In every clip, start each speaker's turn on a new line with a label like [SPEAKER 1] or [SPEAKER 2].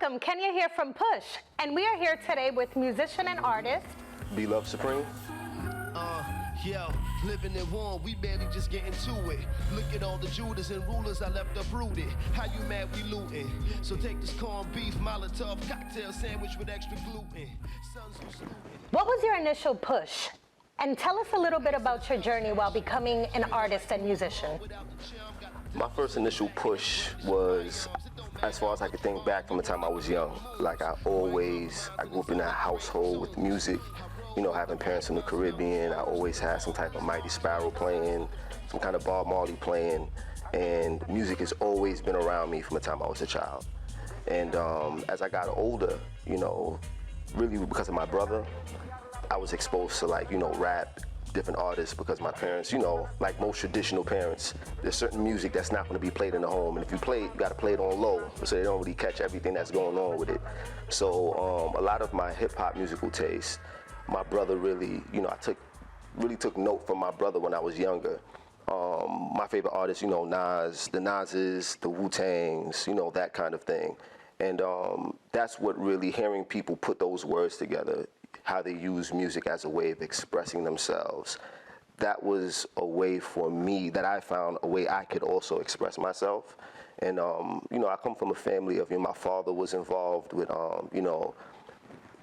[SPEAKER 1] Welcome, Kenia here from Push, and we are here today with musician and artist
[SPEAKER 2] BeLoveSupreme.
[SPEAKER 3] Yo, living in one, we barely just getting to it. Look at all the Judas and rulers I left uprooted. How you mad we looting? So take this corned beef, Molotov cocktail sandwich with extra gluten. Sons who snooting.
[SPEAKER 1] What was your initial push? And tell us a little bit about your journey while becoming an artist and musician.
[SPEAKER 2] My first initial push was, as far as I could think back from the time I was young. Like I grew up in a household with music, you know, having parents from the Caribbean. I always had some type of Mighty Sparrow playing, some kind of Bob Marley playing, and music has always been around me from the time I was a child. And as I got older, you know, really because of my brother, I was exposed to, like, you know, rap, different artists, because my parents, you know, like most traditional parents, there's certain music that's not going to be played in the home, and if you play it, you got to play it on low, so they don't really catch everything that's going on with it. So a lot of my hip-hop musical taste, my brother really, you know, I really took note from my brother when I was younger. My favorite artists, you know, Nas, the Nas's, the Wu-Tangs, you know, that kind of thing. And that's what really, hearing people put those words together, how they use music as a way of expressing themselves, that was a way for me, that I found a way I could also express myself. And, you know, I come from a family of, you know, my father was involved with, you know,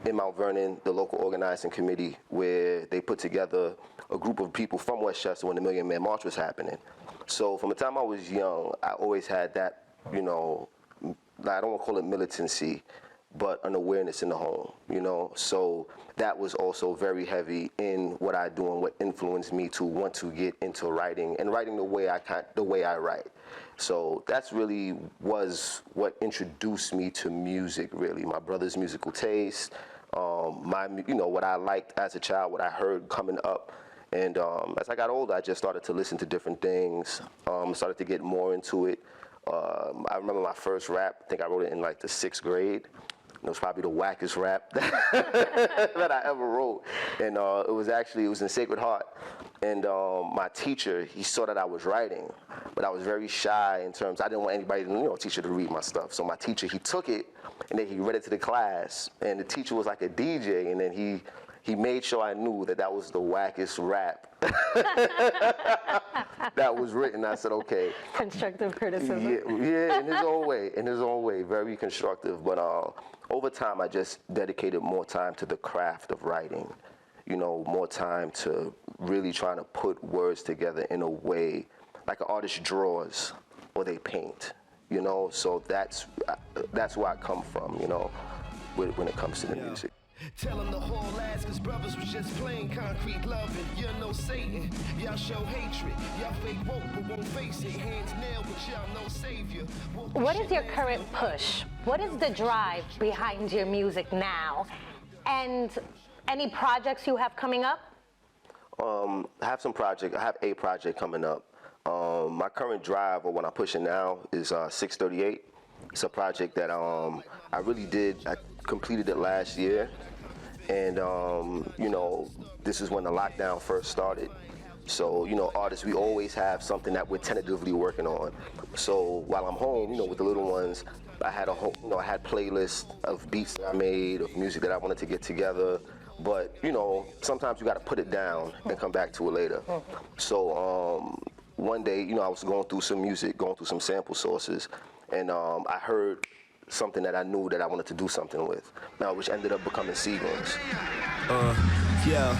[SPEAKER 2] in Mount Vernon, the local organizing committee, where they put together a group of people from Westchester when the Million Man March was happening. So from the time I was young, I always had that, you know, I don't want to call it militancy, but an awareness in the home, you know. So that was also very heavy in what I do and what influenced me to want to get into writing, and writing the way I write. So that's really was what introduced me to music, really. My brother's musical taste, you know, what I liked as a child, what I heard coming up. And as I got older, I just started to listen to different things, started to get more into it. I remember my first rap, I think I wrote it in like the 6th grade. It was probably the wackest rap that I ever wrote. And it was in Sacred Heart. And my teacher, he saw that I was writing, but I was very shy in terms, I didn't want anybody, you know, teacher to read my stuff. So my teacher, he took it, and then he read it to the class. And the teacher was like a DJ, and then he made sure I knew that that was the wackest rap that was written. I said, okay.
[SPEAKER 1] Constructive criticism.
[SPEAKER 2] Yeah, in his own way, very constructive. But over time, I just dedicated more time to the craft of writing, you know, more time to really trying to put words together in a way like an artist draws or they paint, you know. So that's where I come from, you know, when it comes to the music.
[SPEAKER 3] Tell them the whole ass, cause brothers was just plain concrete loving. You're no Satan, y'all show hatred. Y'all fake woke, but won't face it. Hands nailed, but y'all no savior.
[SPEAKER 1] What is your current push? What is the drive behind your music now? And any projects you have coming up?
[SPEAKER 2] I have some project. I have a project coming up. My current drive, or what I'm pushing now, is 638. It's a project that I completed it last year. And, you know, this is when the lockdown first started. So, you know, artists, we always have something that we're tentatively working on. So while I'm home, you know, with the little ones, I had I had playlists of beats that I made, of music that I wanted to get together. But, you know, sometimes you got to put it down and come back to it later. So one day, you know, I was going through some music, going through some sample sources, and I heard something that I knew that I wanted to do something with, which ended up becoming Seagram's.
[SPEAKER 3] Yeah.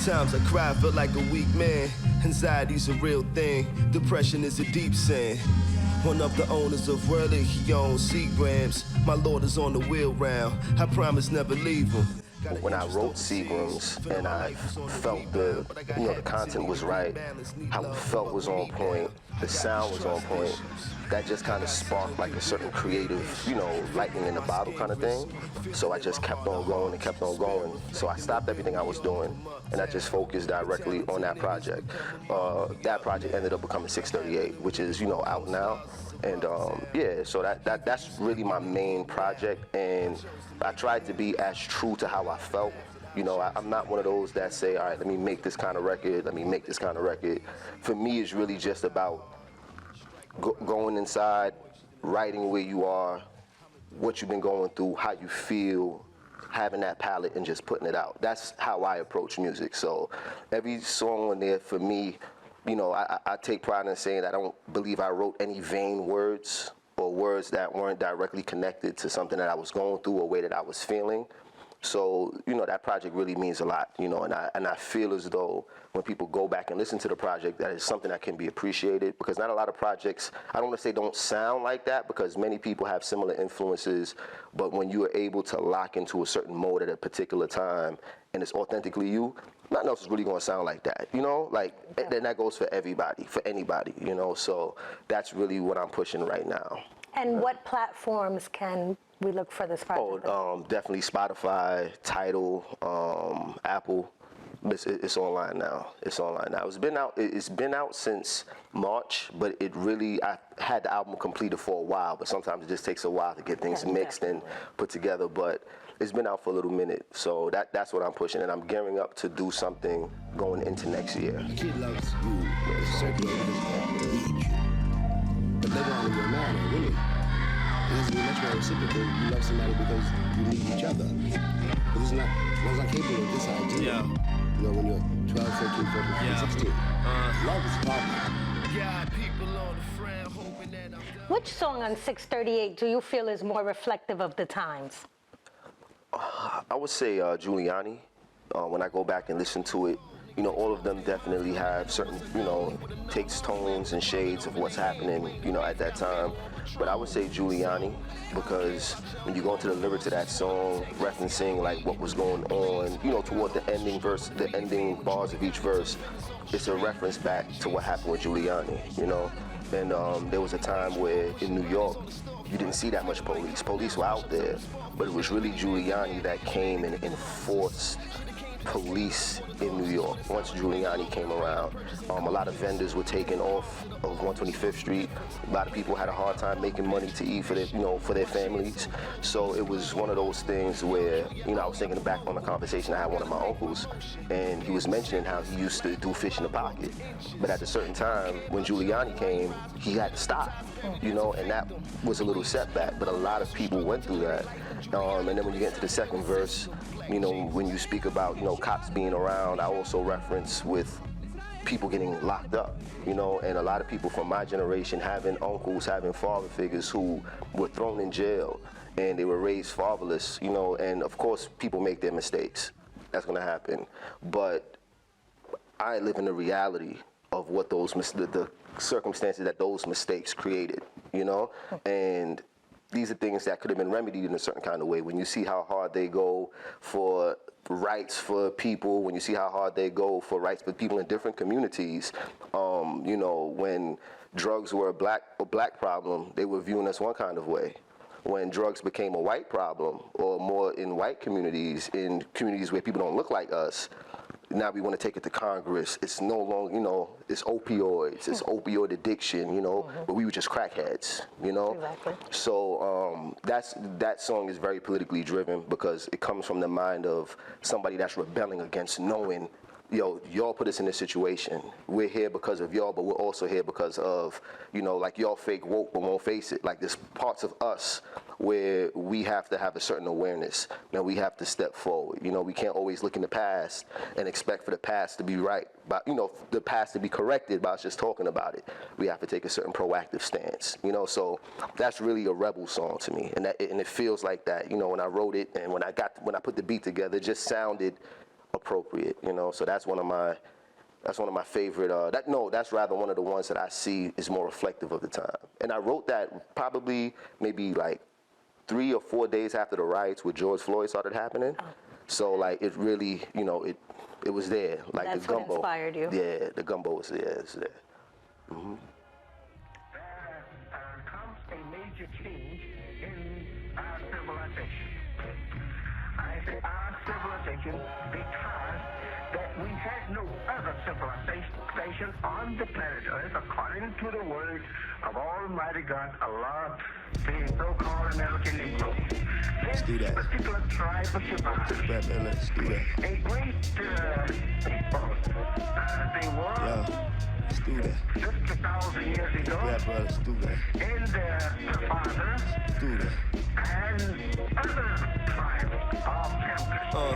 [SPEAKER 3] Times I cry, feel like a weak man. Anxiety's a real thing. Depression is a deep sin. One of the owners of Whirly, he owns Seagram's. My lord is on the wheel round. I promise never leave him.
[SPEAKER 2] When I wrote Seagram's and I felt the content was right, how it felt was on point, the sound was on point, that just kind of sparked like a certain creative, you know, lightning in the bottle kind of thing. So I just kept on going and kept on going. So I stopped everything I was doing and I just focused directly on that project. That project ended up becoming 638, which is, you know, out now. And yeah, so that's really my main project, and I tried to be as true to how I felt. You know, I'm not one of those that say, all right, let me make this kind of record, let me make this kind of record. For me, it's really just about going inside, writing where you are, what you've been going through, how you feel, having that palette and just putting it out. That's how I approach music. So every song on there for me, you know, I take pride in saying that I don't believe I wrote any vain words or words that weren't directly connected to something that I was going through or a way that I was feeling. So, you know, that project really means a lot, you know, and I feel as though when people go back and listen to the project, that is something that can be appreciated, because not a lot of projects, I don't want to say don't sound like that, because many people have similar influences, but when you are able to lock into a certain mode at a particular time and it's authentically you, nothing else is really going to sound like that, you know, like, then that goes for everybody, for anybody, you know, so that's really what I'm pushing right now.
[SPEAKER 1] And what platforms can we look for this project?
[SPEAKER 2] Definitely Spotify, Tidal, Apple. It's online now. It's online now. It's been out since March, but I had the album completed for a while, but sometimes it just takes a while to get things mixed and put together. But it's been out for a little minute, so that's what I'm pushing, and I'm gearing up to do something going into next year.
[SPEAKER 4] A kid loves you, certainly because he needs you. But later on in your man or women, it has to be much more reciprocal. You love somebody because you need each other. But it's not, one's not capable of this idea.
[SPEAKER 3] Yeah.
[SPEAKER 4] You know, when you're 12, 13, 14, 15, 16. Love is a problem.
[SPEAKER 3] Yeah, people on the friend hoping that I'm done.
[SPEAKER 1] Which song on 638 do you feel is more reflective of the times?
[SPEAKER 2] I would say Giuliani. When I go back and listen to it, you know, all of them definitely have certain, you know, takes tones and shades of what's happening, you know, at that time. But I would say Giuliani, because when you go into the lyrics of that song, referencing like what was going on, you know, toward the ending verse, the ending bars of each verse, it's a reference back to what happened with Giuliani, you know. And there was a time where in New York, you didn't see that much police. Police were out there, but it was really Giuliani that came and enforced police in New York. Once Giuliani came around, a lot of vendors were taken off of 125th Street. A lot of people had a hard time making money to eat for their, you know, for their families. So it was one of those things where, you know, I was thinking back on the conversation I had with one of my uncles, and he was mentioning how he used to do fish in the pocket. But at a certain time, when Giuliani came, he had to stop, you know, and that was a little setback. But a lot of people went through that. And then when you get into the second verse, you know, when you speak about, you know, cops being around, I also reference with people getting locked up, you know, and a lot of people from my generation having uncles, having father figures who were thrown in jail and they were raised fatherless, you know, and of course people make their mistakes. That's gonna happen. But I live in the reality of what those, the circumstances that those mistakes created, you know, and these are things that could have been remedied in a certain kind of way. When you see how hard they go for rights for people, when you see how hard they go for rights for people in different communities, you know, when drugs were a black problem, they were viewing us one kind of way. When drugs became a white problem, or more in white communities, in communities where people don't look like us, now we want to take it to Congress. It's no longer, you know, it's opioids, it's opioid addiction, you know, but we were just crackheads, you know?
[SPEAKER 1] Exactly.
[SPEAKER 2] So that song is very politically driven because it comes from the mind of somebody that's rebelling against knowing, yo, y'all put us in this situation. We're here because of y'all, but we're also here because of, you know, like y'all fake woke but won't face it. Like there's parts of us where we have to have a certain awareness. Now we have to step forward. You know, we can't always look in the past and expect for the past to be right, but, you know, the past to be corrected by us just talking about it. We have to take a certain proactive stance, you know, so that's really a rebel song to me. And it feels like that, you know, when I wrote it and when I put the beat together, it just sounded appropriate, you know. So that's one of my favorite. That's rather one of the ones that I see is more reflective of the time. And I wrote that probably maybe like 3 or 4 days after the riots with George Floyd started happening. So like it really, you know, it was there. Like
[SPEAKER 1] That's
[SPEAKER 2] the gumbo.
[SPEAKER 1] what inspired you.
[SPEAKER 2] Yeah, the gumbo was there. It's there. Mm-hmm.
[SPEAKER 5] There comes a major change in our civilization. I say our civilization because that we had no other civilization on the planet Earth, according to the word of Almighty God, Allah, the so-called American Negro.
[SPEAKER 3] Let's do that.
[SPEAKER 5] particular tribe of survivors.
[SPEAKER 3] Right, man, let's do that.
[SPEAKER 5] A great people. They were
[SPEAKER 3] Yeah, let's do that.
[SPEAKER 5] 50,000 years ago.
[SPEAKER 3] Yeah, bro, let's do that.
[SPEAKER 5] And their fathers
[SPEAKER 3] Let's do that.
[SPEAKER 5] and other tribes of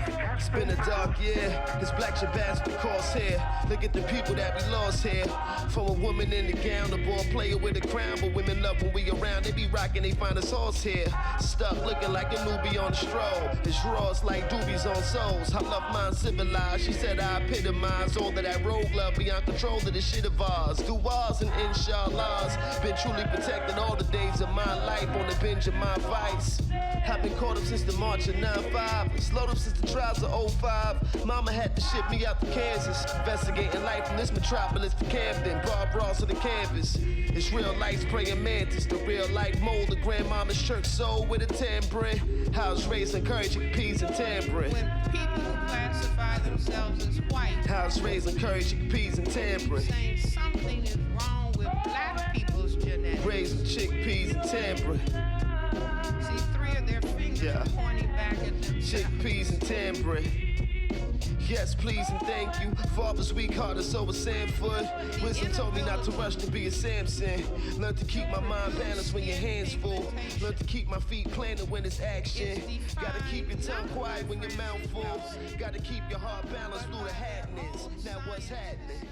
[SPEAKER 5] tempest.
[SPEAKER 3] It's been a dark year. This black Shabazz the crosshair. Look at the people that we lost here. From a woman in the gown, the ball player with a crown. But women love when we around. They be rocking, they find us horse here. Stuck looking like a newbie on the stroll. It's raws like doobies on souls. I love mine civilized. She said I epitomize all of that road love beyond control of the shit of ours. Do ours and inshallahs. Been truly protecting all the days of my life on the binge of my vice. Have been caught up since the March of 9-5. Slowed up since the trials of 05. Mama had to ship me out to Kansas. Investigating life in this metropolis for Camden. Bob Ross on the canvas. It's real life spraying mantis. The real life mold of grandmama's church soul with a tambourine. House raised encouraging peas and tambourine.
[SPEAKER 6] When people who classify themselves as white
[SPEAKER 3] House raised encouraging peas and tambourine.
[SPEAKER 6] saying something is wrong with black people's genetics.
[SPEAKER 3] Raised with chickpeas and tambourine.
[SPEAKER 6] See, three of their fingers
[SPEAKER 3] Yeah.
[SPEAKER 6] are pointing back at themselves.
[SPEAKER 3] Chickpeas and tambourine. Yes, please and thank you. Father's weak heart is over Sanford. Wisdom told me not to rush to be a Samson. Learn to keep my mind balanced when your hands full. Learn to keep my feet planted when it's action. Gotta keep your tongue quiet when your mouth full. Gotta keep your heart balanced through the hadness. Now what's happening?